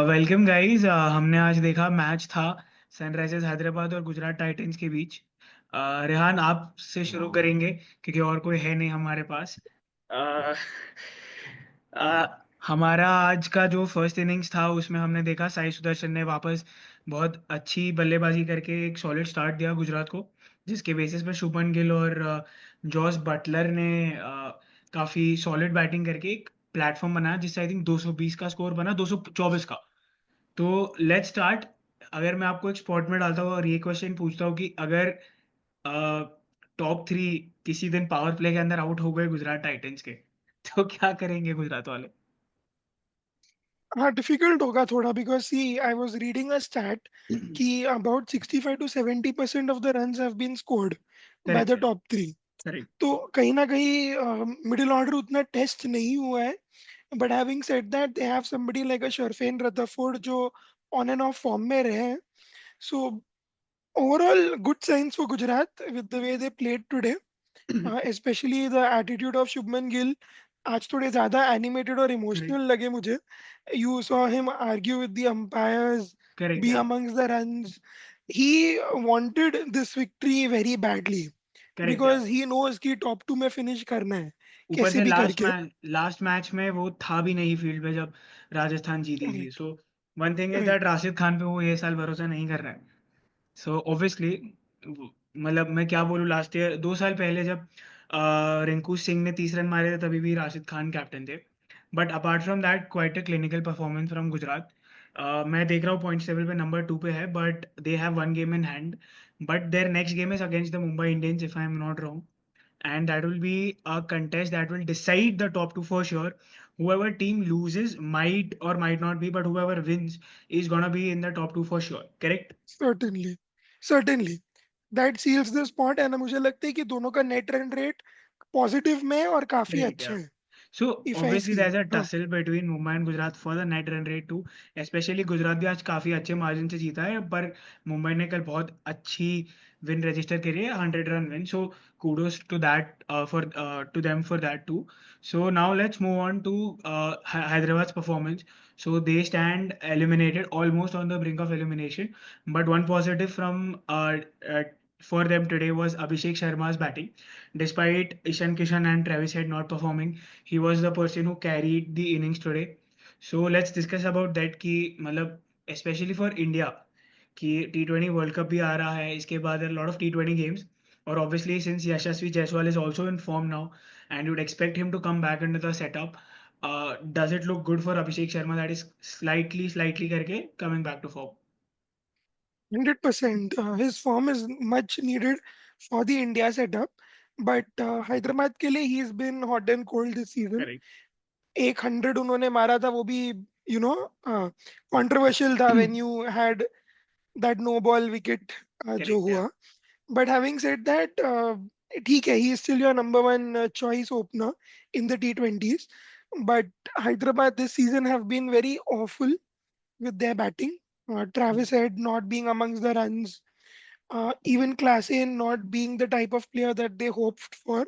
Welcome guys. हमने आज देखा मैच था सनराइजर्स हैदराबाद और गुजरात टाइटंस के बीच। रेहान आपसे शुरू करेंगे क्योंकि और कोई है नहीं हमारे पास। अ, हमारा आज का जो फर्स्ट इनिंग्स था उसमें हमने देखा साई सुदर्शन ने वापस बहुत अच्छी बल्लेबाजी करके एक सॉलिड स्टार्ट दिया गुजरात को, जिसके बेसिस पे शुभमन गिल और जॉस बटलर ने काफ़ी सॉलिड बैटिंग करके एक प्लेटफॉर्म बनाया जिससे आई थिंक 220 का स्कोर बना, 224 का। तो लेट्स स्टार्ट। अगर मैं आपको एक स्पॉट में डालता हूँ और ये क्वेश्चन पूछता हूँ कि अगर टॉप थ्री किसी दिन पावर प्ले के अंदर आउट हो गए गुजरात टाइटंस के, तो क्या करेंगे गुजरात वाले? हाँ, डिफिकल्ट होगा थोड़ा because see I was reading a stat कि about 65 to 70% of the runs have been scored by the correct है। Top three. करेक्ट। तो कहीं ना कहीं मिडिल ऑर्डर उतना टेस्ट नहीं हुआ है। But having said that they have somebody like a Sherfane Rutherford जो ऑन एंड ऑफ फॉर्म में रहे हैं। So overall good signs for Gujarat with the way they played today, especially the attitude of Shubman Gill आज थोड़े ज्यादा animated और correct. Emotional लगे मुझे। You saw him argue with the umpires, correct be है। amongst the runs. He wanted this victory very badly correct है। because he knows कि top to में फिनिश करना है ऊपर कैसे से भी करके। लास्ट मैच में वो था भी नहीं फील्ड पे जब राजस्थान जीती थी। Right, so one thing is that right. Rashid Khan पे वो ये साल भरोसा नहीं कर रहा है। सो ऑब्वियसली, मतलब मैं क्या बोलूँ, लास्ट ईयर 2 साल पहले जब रिंकू सिंह ने 30 रन मारे थे तभी भी राशिद खान कैप्टन थे। But apart from that quite a clinical performance from Gujarat. मैं देख रहा हूँ पॉइंट्स टेबल पे नंबर 2 पे है, but they have one game in hand. But their next game is against the Mumbai Indians if I am not wrong, and that will be a contest that will decide the top two for sure. Whoever team loses might or might not be, but whoever wins is gonna be in the top two for sure. Correct? Certainly, certainly that seals the spot. And मुझे लगता है कि दोनों का net run rate positive में है और काफी Correct. अच्छा Yeah. है। So if I obviously see, there's a tussle between Mumbai and Gujarat for the net run rate too. Especially Gujarat भी आज काफी अच्छे मार्जिन से जीता है, पर मुंबई ने कल बहुत अच्छी विन रजिस्टर करी है, 100 run win. So kudos to that, for to them for that too. So now let's move on to Hyderabad's performance. So they stand eliminated, almost on the brink of elimination. But one positive from for them today was Abhishek Sharma's batting. Despite Ishan Kishan and Travishead not performing, he was the person who carried the innings today. So let's discuss about that कि मतलब especially for India कि T20 world cup भी आ रहा है, इसके बाद a lot of T20 games, और obviously since Yashasvi Jaiswal is also in form now and you'd expect him to come back into the setup, does it look good for Abhishek Sharma that is slightly करके coming back to form? 100%. His form is much needed for the India setup. But Hyderabad के लिए he's been hot and cold this season. Correct. 100 उन्होंने मारा था वो भी you know controversial था when you had that no ball wicket जो Correct. Yeah. हुआ. But having said that, ठीक है, he is still your number one choice opener in the T20s. But Hyderabad this season have been very awful with their batting. Hmm. Travis Head not being amongst the runs, even Klassen not being the type of player that they hoped for.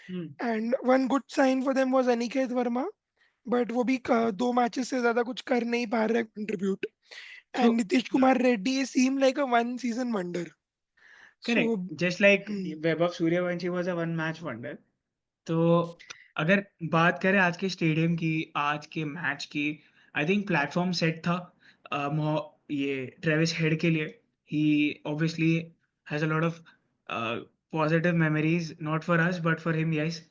Hmm. And one good sign for them was Aniket Verma, but वो भी 2 matches से ज्यादा कुछ कर नहीं पा रहे contribute. And So Nitish yeah. Kumar Reddy seemed like a one season wonder. Correct, So just like hmm, Vaibhav Suryavanshi was a one match wonder. तो अगर बात करें आज के स्टेडियम की, आज के मैच की, आई थिंक प्लेटफॉर्म सेट था ये ट्रेविस हेड के लिए. He obviously has a lot of positive memories, not for us but for him, yes,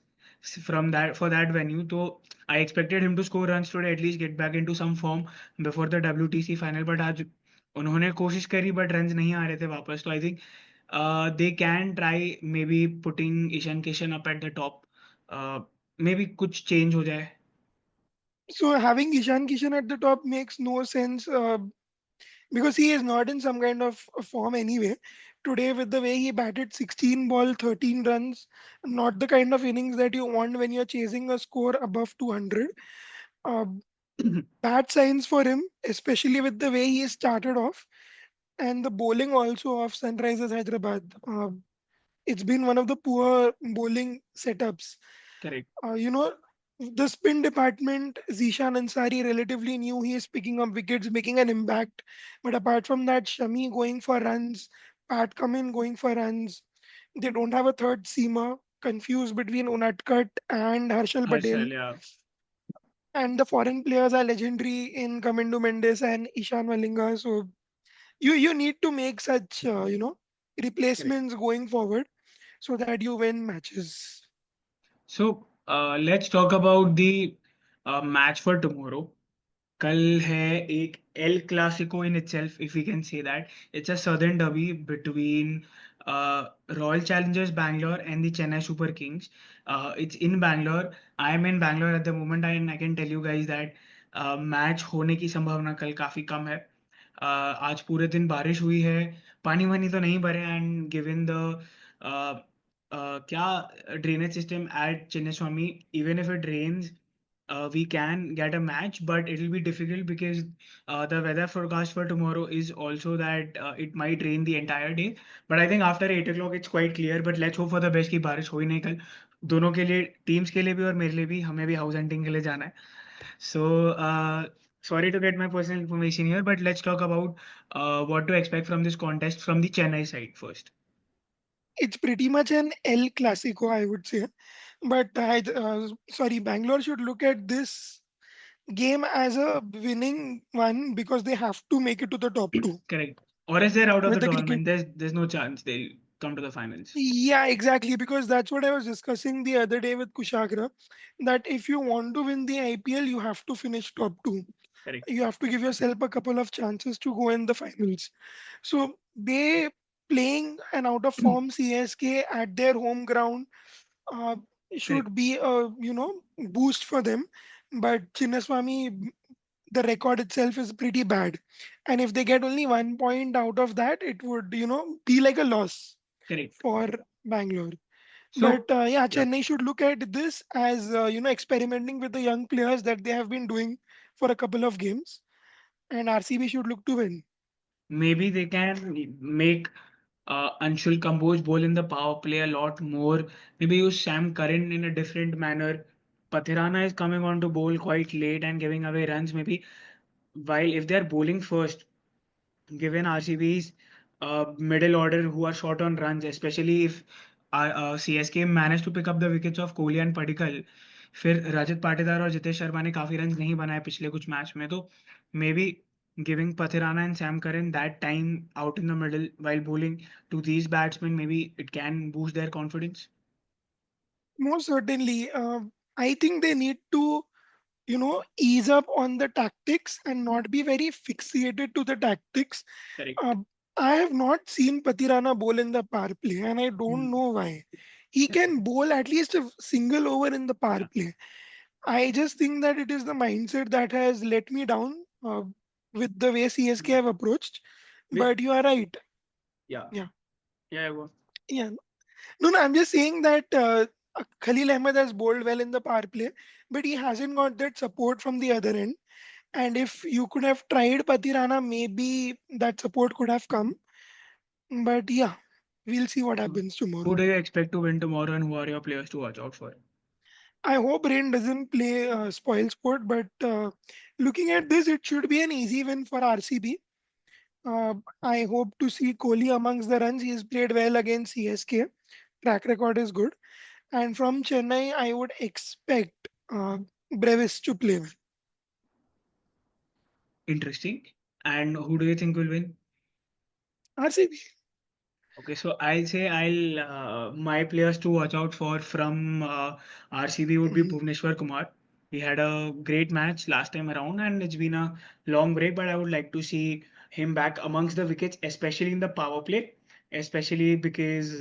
from that for that venue. तो I expected him to score runs today, at least get back into some form before the WTC final. But आज उन्होंने कोशिश करी but runs नहीं आ रहे थे वापस. तो I think they can try maybe putting Ishan Kishan up at the top. Maybe कुछ change हो जाए. so having Ishan Kishan at the top makes no sense because he is not in some kind of form anyway. Today, with the way he batted 16 ball, 13 runs, not the kind of innings that you want when you're chasing a score above 200. Uh, Bad signs for him, especially with the way he started off and the bowling also of Sunrisers Hyderabad. It's been one of the poor bowling setups. Correct. Uh, you know, The spin department, Zishan Ansari, relatively new. He is picking up wickets, making an impact. But apart from that, Shami going for runs, Pat Cummins going for runs. They don't have a third seamer. Confused between Unadkat and Harshal Patel. Harshal, yeah. And the foreign players are legendary in Kamindu Mendes and Ishan Malinga. So you need to make such Correct. replacements going forward so that you win matches. So let's talk about the match for tomorrow. कल है एक El Clasico in itself, if we can say that. It's a southern derby between Royal Challengers Bangalore and the Chennai Super Kings. It's in Bangalore. I am in Bangalore at the moment and I can tell you guys that match होने की संभावना कल काफी कम है. आज पूरे दिन बारिश हुई है, पानी वानी तो नहीं भरे, एंड गिवन द क्या drainage system at Chinnaswamy, even if it rains we can get a match, but it will be difficult because the weather forecast for tomorrow is also that it might rain the entire day. But I think after 8 o'clock it's quite clear. But let's hope for the best कि बारिश हो ही नहीं कल, दोनों के लिए, teams के लिए भी और मेरे लिए भी. हमें भी हाउस हंटिंग के लिए जाना है. So sorry to get my personal information here, but let's talk about what to expect from this contest from the Chennai side first. It's pretty much an El Clasico, I would say. But sorry, Bangalore should look at this game as a winning one because they have to make it to the top two Correct. Or if they're out of with the the cricket. tournament, there's no chance they'll come to the finals. Yeah, exactly. Because that's what I was discussing the other day with Kushagra. That if you want to win the IPL, you have to finish top two. Correct. You have to give yourself a couple of chances to go in the finals. So they playing an out of form CSK at their home ground uh, Correct. should be a boost for them. But Chinnaswamy, the record itself is pretty bad, and if they get only 1 point out of that, it would be like a loss Correct. for Bangalore. But So, yeah, yeah, Chennai should look at this as experimenting with the young players that they have been doing for a couple of games, and RCB should look to win. maybe they can make Anshul Kamboj bowl in the power play a lot more. Maybe use Sam Curran in a different manner. Pathirana is coming on to bowl quite late and giving away runs. Maybe while if they're bowling first, given RCB's middle order who are short on runs, especially if CSK managed to pick up the wickets of Kohli and Padikkal, फिर रजत पाटीदार और जितेश शर्मा ने काफी run नहीं बनाए पिछले कुछ match में, तो may be giving Pathirana and Sam Curran that time out in the middle while bowling to these batsmen, maybe it can boost their confidence. Most certainly, I think they need to ease up on the tactics and not be very fixated to the tactics. Correct. uh, I have not seen Patirana bowl in the power play, and I don't Hmm. know why. He can bowl at least a single over in the power Yeah. play. I just think that it is the mindset that has let me down with the way CSK have approached. With But you are right. yeah, Yeah, yeah, go. yeah. No, I'm just saying that Khalil Ahmed has bowled well in the power play, but he hasn't got that support from the other end. And if you could have tried Patirana, maybe that support could have come. But yeah, we'll see what So, happens who tomorrow. do you expect to win tomorrow, and who are your players to watch out for? I hope rain doesn't play spoil sport, but looking at this, it should be an easy win for RCB. I hope to see Kohli amongst the runs. He's played well against CSK. Track record is good. And from Chennai, I would expect Brevis to play well. Interesting. And who do you think will win? RCB. Okay, so I'll say I'll my players to watch out for from RCB would be Mhm. Bhuvneshwar Kumar. He had a great match last time around, and it's been a long break, but I would like to see him back amongst the wickets, especially in the power play, especially because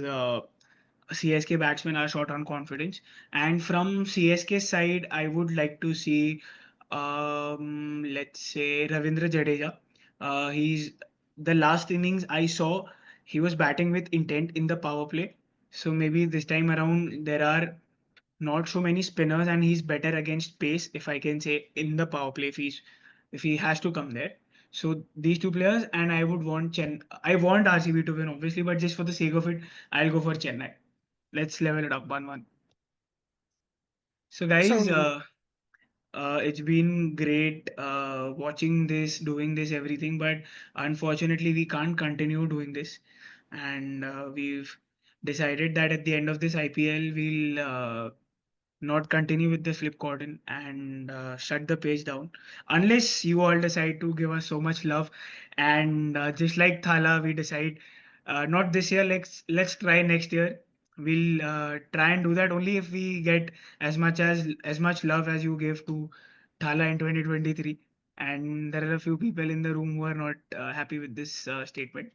CSK batsmen are short on confidence. And from CSK side, I would like to see, let's say, Ravindra Jadeja. He's the last innings I saw, he was batting with intent in the power play. So maybe this time around there are not so many spinners, and he's better against pace, if I can say, in the power play if he has to come there. So these two players, and I would want I want RCB to win, obviously, but just for the sake of it, I'll go for Chennai. Let's level it up 1-1. So guys, Sounds good. It's been great watching this, doing this, everything, but unfortunately, we can't continue doing this. And we've decided that at the end of this IPL, we'll not continue with the Slip Cordon and shut the page down. Unless you all decide to give us so much love. And just like Thala, we decide not this year, let's try next year. We'll try and do that only if we get as much love as you gave to Thala in 2023. And there are a few people in the room who are not happy with this statement.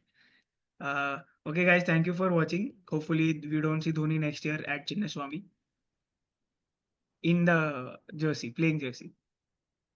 Okay, guys, thank you for watching. Hopefully, we don't see Dhoni next year at Chinnaswamy in the jersey, playing jersey.